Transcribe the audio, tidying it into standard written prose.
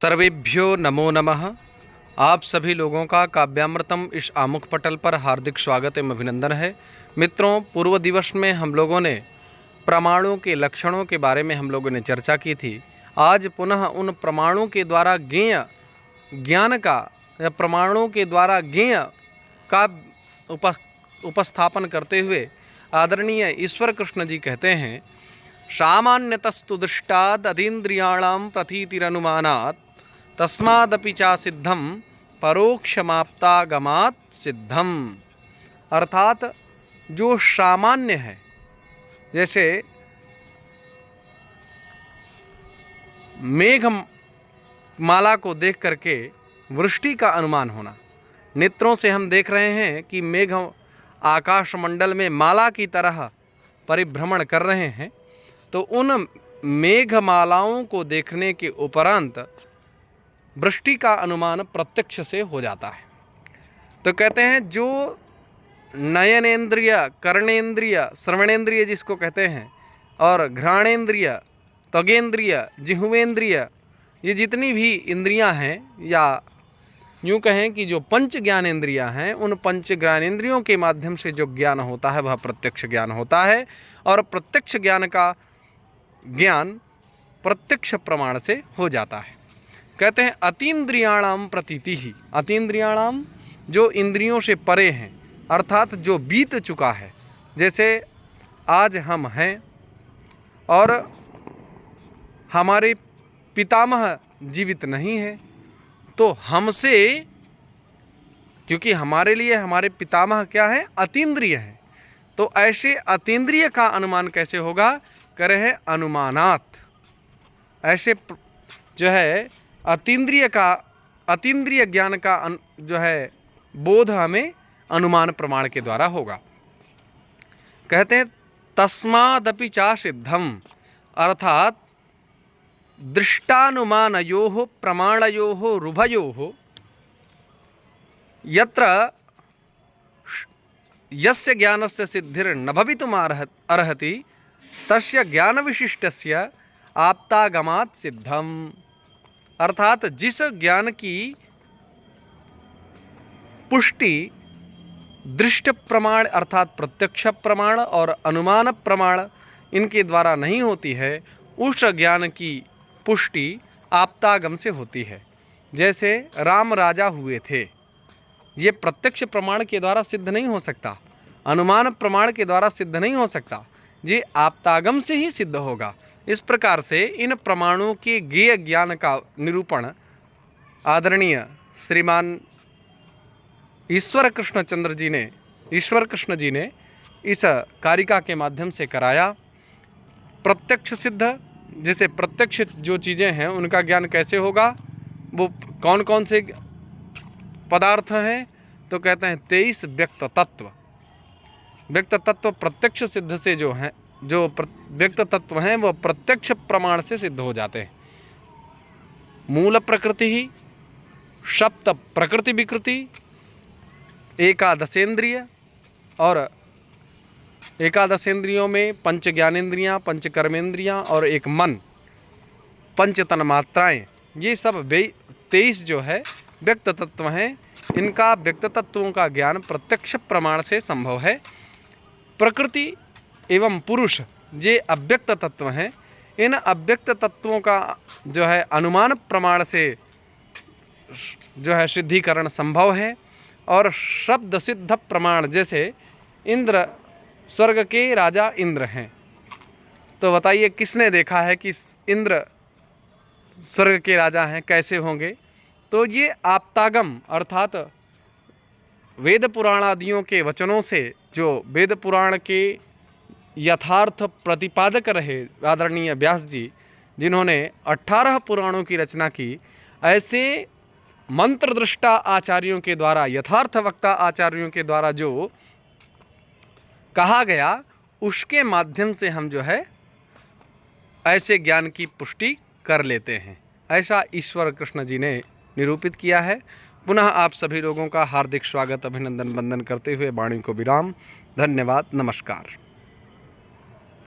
सर्वेभ्यो नमो नमः। आप सभी लोगों का काव्यामृतम इस आमुख पटल पर हार्दिक स्वागत एवं अभिनंदन है। मित्रों, पूर्व दिवस में हम लोगों ने प्रमाणों के लक्षणों के बारे में हम लोगों ने चर्चा की थी। आज पुनः उन प्रमाणों के द्वारा ज्ञेय ज्ञान का या प्रमाणों के द्वारा ज्ञेय का उपस्थापन करते हुए आदरणीय ईश्वर कृष्ण जी कहते हैं, सामान्यतस्तु दृष्टाद अतीन्द्रियाणां प्रतीतिरनुमानात् तस्मादपि चा सिद्धम परोक्षमाप्तागमात् सिद्धम। अर्थात जो सामान्य है, जैसे मेघ माला को देख करके वृष्टि का अनुमान होना। नेत्रों से हम देख रहे हैं कि मेघ आकाशमंडल में माला की तरह परिभ्रमण कर रहे हैं, तो उन मेघमालाओं को देखने के उपरांत वृष्टि का अनुमान प्रत्यक्ष से हो जाता है। तो कहते हैं जो नयनेन्द्रिय, कर्णेन्द्रिय, श्रवणेन्द्रिय जिसको कहते हैं, और घ्राणेन्द्रिय, त्वगेन्द्रिय, जिह्वेन्द्रिय, ये जितनी भी इंद्रियां हैं, या यूँ कहें कि जो पंच ज्ञानेन्द्रियां हैं, उन पंच ज्ञानेन्द्रियों के माध्यम से जो ज्ञान होता है वह प्रत्यक्ष ज्ञान होता है। और प्रत्यक्ष ज्ञान का ज्ञान प्रत्यक्ष प्रमाण से हो जाता है। कहते हैं अतीन्द्रियाणाम प्रतीति ही, अतीन्द्रियाणाम जो इंद्रियों से परे हैं, अर्थात जो बीत चुका है। जैसे आज हम हैं और हमारे पितामह जीवित नहीं है, तो हमसे, क्योंकि हमारे लिए हमारे पितामह क्या है, अतीन्द्रिय हैं, तो ऐसे अतीन्द्रिय का अनुमान कैसे होगा, करे हैं अनुमानात। ऐसे जो है अतीन्द्रिय ज्ञान का जो है बोध हमें अनुमान प्रमाण के द्वारा होगा। कहते हैं तस्मादपि चा सिद्धम, अर्थात दृष्टानुमानयोः प्रमाणयोः रुभयोः यत्र यस्य ज्ञानस्य सिद्धिर्न भवितुमर्हति तस्य ज्ञानविशिष्टस्य आप्तागमात् सिद्धम। अर्थात जिस ज्ञान की पुष्टि दृष्ट प्रमाण अर्थात प्रत्यक्ष प्रमाण और अनुमान प्रमाण इनके द्वारा नहीं होती है, उस ज्ञान की पुष्टि आप्तागम से होती है। जैसे राम राजा हुए थे, ये प्रत्यक्ष प्रमाण के द्वारा सिद्ध नहीं हो सकता, अनुमान प्रमाण के द्वारा सिद्ध नहीं हो सकता, ये आप्तागम से ही सिद्ध होगा। इस प्रकार से इन प्रमाणों के ज्ञेय ज्ञान का निरूपण आदरणीय श्रीमान ईश्वर कृष्ण जी ने इस कारिका के माध्यम से कराया। प्रत्यक्ष सिद्ध, जैसे प्रत्यक्ष जो चीज़ें हैं उनका ज्ञान कैसे होगा, वो कौन कौन से पदार्थ हैं, तो कहते हैं 23 व्यक्त तत्व। व्यक्त तत्व प्रत्यक्ष सिद्ध से जो हैं, जो व्यक्त तत्व हैं वो प्रत्यक्ष प्रमाण से सिद्ध हो जाते हैं। मूल प्रकृति ही, सप्त प्रकृति विकृति, एकादशेंद्रिय, और एकादशेंद्रियों में पंच ज्ञानेन्द्रियाँ, पंच कर्मेंद्रियाँ और एक मन, पंच तन्मात्राएँ, ये सब 23 जो है व्यक्त तत्व हैं। इनका व्यक्त तत्वों का ज्ञान प्रत्यक्ष प्रमाण से संभव है। प्रकृति एवं पुरुष ये अव्यक्त तत्व हैं। इन अव्यक्त तत्वों का जो है अनुमान प्रमाण से जो है सिद्धीकरण संभव है। और शब्द सिद्ध प्रमाण, जैसे इंद्र, स्वर्ग के राजा इंद्र हैं, तो बताइए किसने देखा है कि इंद्र स्वर्ग के राजा हैं, कैसे होंगे, तो ये आप्तागम अर्थात वेद पुराण आदियों के वचनों से, जो वेद पुराण के यथार्थ प्रतिपादक रहे आदरणीय व्यास जी, जिन्होंने 18 पुराणों की रचना की, ऐसे मंत्र दृष्टा आचार्यों के द्वारा, यथार्थ वक्ता आचार्यों के द्वारा जो कहा गया, उसके माध्यम से हम जो है ऐसे ज्ञान की पुष्टि कर लेते हैं। ऐसा ईश्वर कृष्ण जी ने निरूपित किया है। पुनः आप सभी लोगों का हार्दिक स्वागत, अभिनंदन, वंदन करते हुए वाणी को विराम। धन्यवाद, नमस्कार।